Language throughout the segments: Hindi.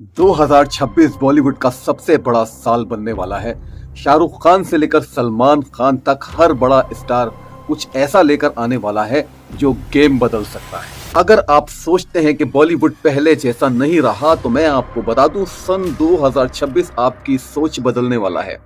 2026 बॉलीवुड का सबसे बड़ा साल बनने वाला है। शाहरुख खान से लेकर सलमान खान तक हर बड़ा स्टार कुछ ऐसा लेकर आने वाला है जो गेम बदल सकता है। अगर आप सोचते हैं कि बॉलीवुड पहले जैसा नहीं रहा तो मैं आपको बता दूं, सन 2026 आपकी सोच बदलने वाला है,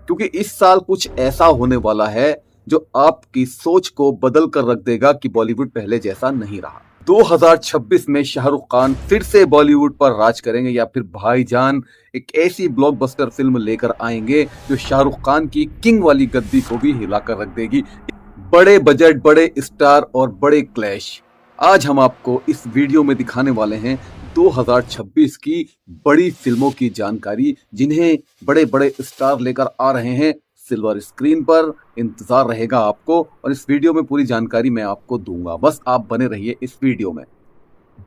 क्योंकि इस साल कुछ ऐसा होने वाला है जो आपकी सोच को बदल कर रख देगा कि बॉलीवुड पहले जैसा नहीं रहा। 2026 में शाहरुख खान फिर से बॉलीवुड पर राज करेंगे या फिर भाईजान एक ऐसी ब्लॉकबस्टर फिल्म लेकर आएंगे जो शाहरुख खान की किंग वाली गद्दी को भी हिलाकर रख देगी। बड़े बजट, बड़े स्टार और बड़े क्लैश आज हम आपको इस वीडियो में दिखाने वाले हैं। 2026 की बड़ी फिल्मों की जानकारी जिन्हें बड़े बड़े स्टार लेकर आ रहे हैं सिल्वर स्क्रीन पर। इंतजार रहेगा आपको और इस वीडियो में पूरी जानकारी मैं आपको दूंगा, बस आप बने रहिए इस वीडियो में।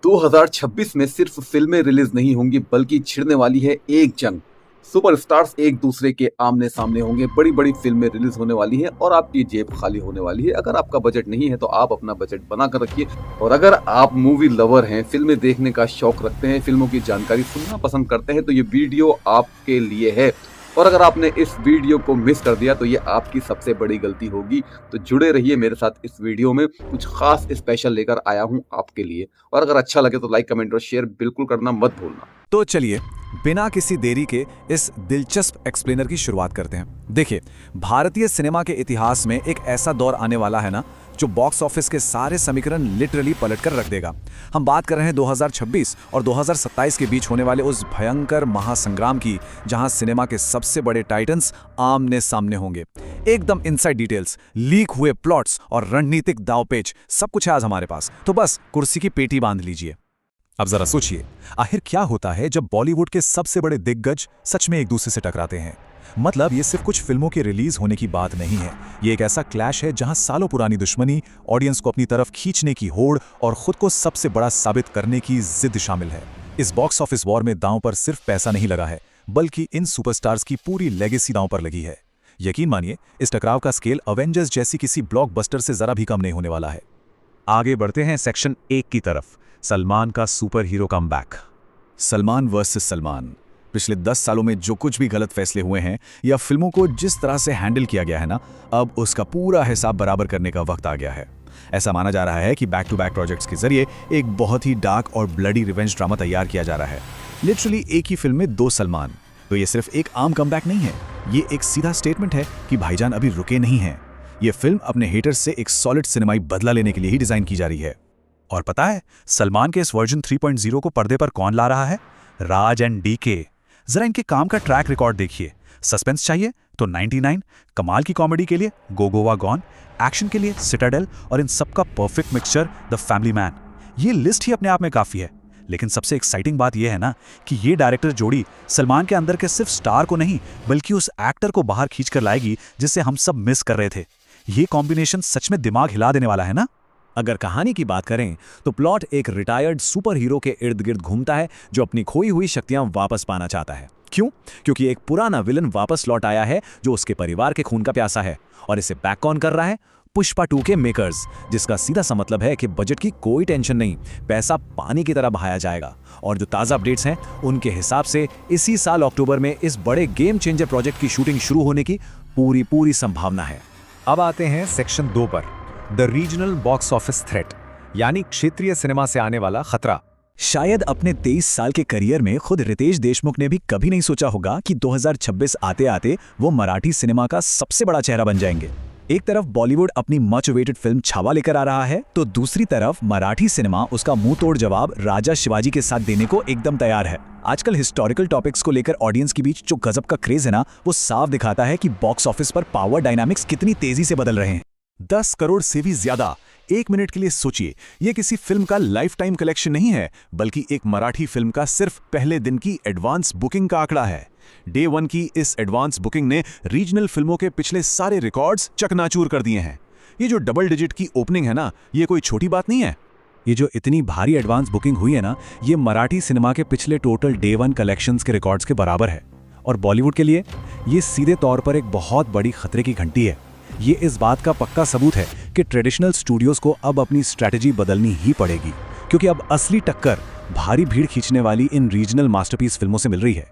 2026 में सिर्फ फिल्में रिलीज नहीं होंगी बल्कि छिड़ने वाली है एक जंग। सुपरस्टार्स एक दूसरे के आमने सामने होंगे, बड़ी बड़ी फिल्में रिलीज होने वाली हैं और आपकी जेब खाली होने वाली है। अगर आपका बजट नहीं है तो आप अपना बजट बना कर रखिए, और अगर आप मूवी लवर हैं, फिल्में देखने का शौक रखते हैं, फिल्मों की जानकारी सुनना पसंद करते हैं तो ये वीडियो आपके लिए है। और अगर आपने इस वीडियो को मिस कर दिया तो ये आपकी सबसे बड़ी गलती होगी। तो जुड़े रहिए मेरे साथ, इस वीडियो में कुछ खास स्पेशल लेकर आया हूं आपके लिए। और अगर अच्छा लगे तो लाइक, कमेंट और शेयर बिल्कुल करना मत भूलना। तो चलिए बिना किसी देरी के इस दिलचस्प एक्सप्लेनर की शुरुआत करते हैं। देखिए, भारतीय सिनेमा के इतिहास में एक ऐसा दौर आने वाला है ना जो बॉक्स ऑफिस के सारे समीकरण लिटरली पलट कर रख देगा। हम बात कर रहे हैं 2026 और 2027 के बीच होने वाले उस भयंकर महासंग्राम की, जहां सिनेमा के सबसे बड़े टाइटन्स आमने सामने होंगे। एकदम इनसाइड डिटेल्स, लीक हुए प्लॉट्स और रणनीतिक दांवपेच, सब कुछ है आज हमारे पास। तो बस कुर्सी की पेटी बांध लीजिए। अब जरा सोचिए, आखिर क्या होता है जब बॉलीवुड के सबसे बड़े दिग्गज सच में एक दूसरे से टकराते हैं। मतलब ये सिर्फ कुछ फिल्मों के रिलीज होने की बात नहीं है, ये एक ऐसा क्लैश है जहां सालों पुरानी दुश्मनी, ऑडियंस को अपनी तरफ खींचने की होड़ और खुद को सबसे बड़ा साबित करने की जिद शामिल है। इस बॉक्स ऑफिस वॉर में दांव पर सिर्फ पैसा नहीं लगा है, बल्कि इन सुपरस्टार्स की पूरी लेगेसी दांव पर लगी है। यकीन मानिए, इस टकराव का स्केल अवेंजर्स जैसी किसी ब्लॉकबस्टर से जरा भी कम नहीं होने वाला है। आगे बढ़ते हैं सेक्शन 1 की तरफ, सलमान का super hero comeback. Salman versus Salman. पिछले 10 सालों में जो कुछ भी गलत फैसले हुए हैं या फिल्मों को जिस तरह से हैंडल किया गया है ना, अब उसका पूरा हिसाब बराबर करने का वक्त आ गया है। ऐसा माना जा रहा है कि बैक टू बैक प्रोजेक्ट्स के जरिए एक बहुत ही डार्क और ब्लडी रिवेंज ड्रामा तैयार किया जा रहा है। लिटरली एक ही फिल्म में 2 सलमान। तो ये सिर्फ एक आम कमबैक नहीं है, ये एक सीधा स्टेटमेंट है कि भाईजान अभी रुके नहीं हैं। ये फिल्म अपने हेटर्स से एक सॉलिड सिनेमाई बदला लेने के लिए ही डिजाइन की जा रही है। और पता है सलमान के इस वर्जन 3.0 को पर्दे पर कौन ला रहा है? राज एंड डीके। जरा इनके काम का ट्रैक रिकॉर्ड देखिए। सस्पेंस चाहिए तो 99, कमाल की कॉमेडी के लिए गो गोवा गॉन, एक्शन के लिए सिटाडेल और इन सबका perfect mixture the family man. ये लिस्ट ही अपने आप में काफी है। लेकिन सबसे एक्साइटिंग बात यह है ना कि ये डायरेक्टर जोड़ी सलमान के अंदर के सिर्फ स्टार को नहीं बल्कि उस एक्टर को बाहर खींच कर लाएगी जिसे हम सब मिस कर रहे थे। ये कॉम्बिनेशन सच में दिमाग हिला देने वाला है ना। अगर कहानी की बात करें तो प्लॉट एक रिटायर्ड सुपर हीरो के इर्द गिर्द घूमता है जो अपनी खोई हुई शक्तियां वापस पाना चाहता है। क्यों? क्योंकि एक पुराना विलन वापस लौट आया है जो उसके परिवार के खून का प्यासा है, और इसे बैक ऑन कर रहा है पुष्पा 2 के मेकर्स, जिसका सीधा सा मतलब है कि बजट की कोई टेंशन नहीं, पैसा पानी की तरह बहाया जाएगा। और जो ताज़ा अपडेट्स हैं उनके हिसाब से इसी साल अक्टूबर में इस बड़े गेम चेंजर प्रोजेक्ट की शूटिंग शुरू होने की पूरी संभावना है। अब आते हैं सेक्शन 2 पर, the regional box office threat, यानी क्षेत्रीय सिनेमा से आने वाला खतरा। शायद अपने 23 साल के करियर में खुद रितेश देशमुख ने भी कभी नहीं सोचा होगा कि 2026 आते आते वो मराठी सिनेमा का सबसे बड़ा चेहरा बन जाएंगे। एक तरफ बॉलीवुड अपनी मच अवेटेड फिल्म छावा लेकर आ रहा है, तो दूसरी तरफ मराठी सिनेमा उसका मुंह तोड़ जवाब राजा शिवाजी के साथ देने को एकदम तैयार है। आजकल हिस्टोरिकल टॉपिक्स को लेकर ऑडियंस के बीच जो गजब का क्रेज है ना, वो साफ दिखाता है कि बॉक्स ऑफिस पर पावर डायनामिक्स कितनी तेजी से बदल रहे हैं। 10 करोड़ से भी ज्यादा। एक मिनट के लिए सोचिए, यह किसी फिल्म का लाइफ टाइम कलेक्शन नहीं है, बल्कि एक मराठी फिल्म का सिर्फ पहले दिन की एडवांस बुकिंग का आंकड़ा है। डे 1 की इस एडवांस बुकिंग ने रीजनल फिल्मों के पिछले सारे रिकॉर्ड्स चकनाचूर कर दिए हैं। ये जो डबल डिजिट की ओपनिंग है ना, ये कोई छोटी बात नहीं है। ये जो इतनी भारी एडवांस बुकिंग हुई है ना, ये मराठी सिनेमा के पिछले टोटल डे 1 कलेक्शंस के रिकॉर्ड्स के बराबर है। और बॉलीवुड के लिए ये सीधे तौर पर एक बहुत बड़ी खतरे की घंटी है। ये इस बात का पक्का सबूत है कि ट्रेडिशनल स्टूडियोज को अब अपनी स्ट्रैटेजी बदलनी ही पड़ेगी, क्योंकि अब असली टक्कर भारी भीड़ खींचने वाली इन रीजनल मास्टरपीस फिल्मों से मिल रही है।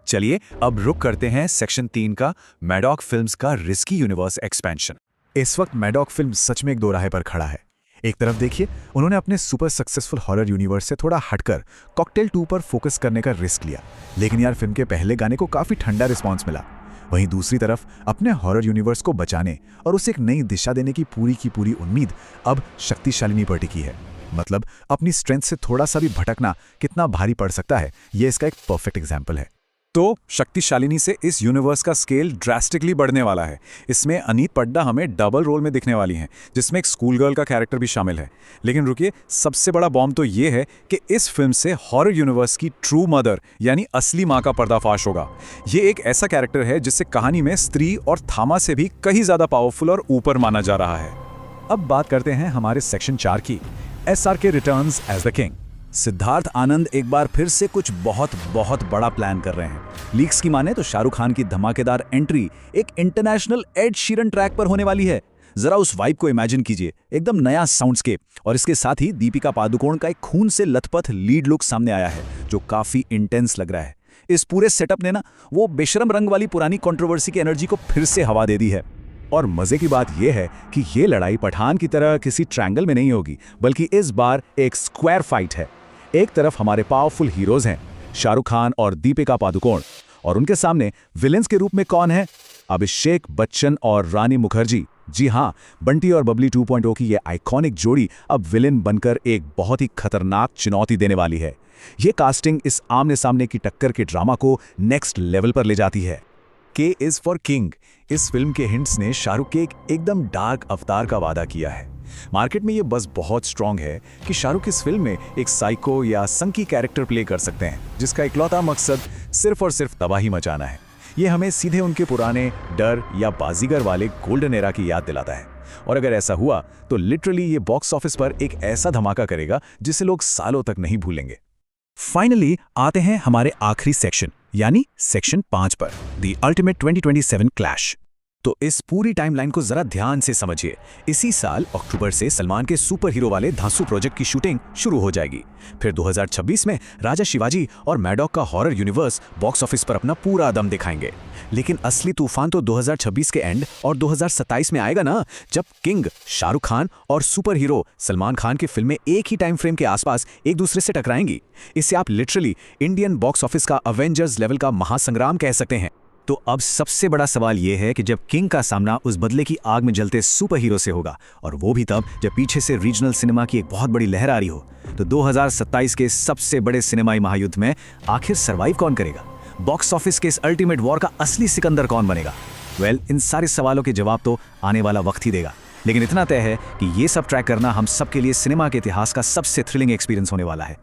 चलिए अब रुक करते हैं सेक्शन 3 का, मैडॉक फिल्म्स का रिस्की यूनिवर्स एक्सपेंशन। इस वक्त मैडॉक फिल्म सच में एक दोराहे पर खड़ा है। एक तरफ देखिए, उन्होंने अपने सुपर सक्सेसफुल हॉरर यूनिवर्स से थोड़ा हटकर कॉकटेल 2 पर फोकस करने का रिस्क लिया, लेकिन यार फिल्म के पहले गाने को काफी ठंडा रिस्पॉन्स मिला। वहीं दूसरी तरफ अपने हॉरर यूनिवर्स को बचाने और उसे एक नई दिशा देने की पूरी उम्मीद अब शक्तिशालिनी पर टिकी है। मतलब अपनी स्ट्रेंथ से थोड़ा सा भी भटकना कितना भारी पड़ सकता है, ये इसका एक परफेक्ट एग्जाम्पल है। तो शक्तिशालिनी से इस यूनिवर्स का स्केल ड्रास्टिकली बढ़ने वाला है। इसमें अनीत पड्डा हमें डबल रोल में दिखने वाली हैं, जिसमें एक स्कूल गर्ल का कैरेक्टर भी शामिल है। लेकिन रुकिए, सबसे बड़ा बॉम्ब तो ये है कि इस फिल्म से हॉरर यूनिवर्स की ट्रू मदर यानी असली माँ का पर्दाफाश होगा। ये एक ऐसा कैरेक्टर है जिसे कहानी में स्त्री और थामा से भी कहीं ज्यादा पावरफुल और ऊपर माना जा रहा है। अब बात करते हैं हमारे सेक्शन 4 की, SRK returns as the king. Siddharth Anand एक बार फिर से कुछ बहुत बड़ा प्लान कर रहे हैं। लीक्स की माने तो शाहरुख खान की धमाकेदार एंट्री एक इंटरनेशनल एड शीरन ट्रैक पर होने वाली है। जरा उस वाइब को इमेजिन कीजिए, एकदम नया साउंडस्केप, और इसके साथ ही दीपिका पादुकोण का एक खून से लथपथ लीड लुक सामने आया है जो काफी इंटेंस लग रहा है। इस पूरे सेटअप ने ना वो बेशरम रंग वाली पुरानी कंट्रोवर्सी की एनर्जी को फिर से हवा दे दी है। और मजे की बात यह है कि ये लड़ाई पठान की तरह किसी ट्रायंगल में नहीं होगी, बल्कि इस बार एक स्क्वायर फाइट है। एक तरफ हमारे पावरफुल हीरोज हैं शाहरुख खान और दीपिका पादुकोण, और उनके सामने विलेंस के रूप में कौन है? अभिषेक बच्चन और रानी मुखर्जी। जी हाँ, बंटी और बबली 2.0 की ये आइकॉनिक जोड़ी अब विलेन बनकर एक बहुत ही खतरनाक चुनौती देने वाली है। ये कास्टिंग इस आमने सामने की टक्कर के ड्रामा को नेक्स्ट लेवल पर ले जाती है। K is for king. इस फिल्म के हिंट्स ने शाहरुख के एकदम डार्क अवतार का वादा किया है। मार्केट में ये बस बहुत स्ट्रांग है कि शाहरुख इस फिल्म में एक साइको या संकी कैरेक्टर प्ले कर सकते हैं, जिसका इकलौता मकसद सिर्फ और सिर्फ तबाही मचाना है। ये हमें सीधे उनके पुराने डर या बाजीगर वाले गोल्डन एरा की याद दिलाता है। और अगर ऐसा हुआ तो लिटरली ये बॉक्स ऑफिस पर एक ऐसा धमाका करेगा जिसे लोग सालों तक नहीं भूलेंगे। फाइनली आते हैं हमारे आखिरी सेक्शन यानी सेक्शन 5 पर, द अल्टीमेट 2027 क्लैश। तो इस पूरी टाइमलाइन को जरा ध्यान से समझिए। इसी साल अक्टूबर से सलमान के सुपर हीरो वाले धांसू प्रोजेक्ट की शूटिंग शुरू हो जाएगी। फिर 2026 में राजा शिवाजी और मैडॉक का हॉरर यूनिवर्स बॉक्स ऑफिस पर अपना पूरा दम दिखाएंगे। लेकिन असली तूफान तो 2026 के एंड और 2027 में आएगा ना, जब किंग शाहरुख खान और सुपर हीरो सलमान खान की फिल्में एक ही टाइम फ्रेम के आसपास एक दूसरे से टकराएंगी। इसे आप लिटरली इंडियन बॉक्स ऑफिस का अवेंजर्स लेवल का महासंग्राम कह सकते हैं। तो अब सबसे बड़ा सवाल यह है कि जब किंग का सामना उस बदले की आग में जलते सुपर हीरो से होगा, और वो भी तब जब पीछे से रीजनल सिनेमा की एक बहुत बड़ी लहर आ रही हो, तो 2027 के सबसे बड़े सिनेमाई महायुद्ध में आखिर सर्वाइव कौन करेगा? बॉक्स ऑफिस के इस अल्टीमेट वॉर का असली सिकंदर कौन बनेगा? वेल, इन सारे सवालों के जवाब तो आने वाला वक्त ही देगा। लेकिन इतना तय है कि ये सब ट्रैक करना हम सबके लिए सिनेमा के इतिहास का सबसे थ्रिलिंग एक्सपीरियंस होने वाला है।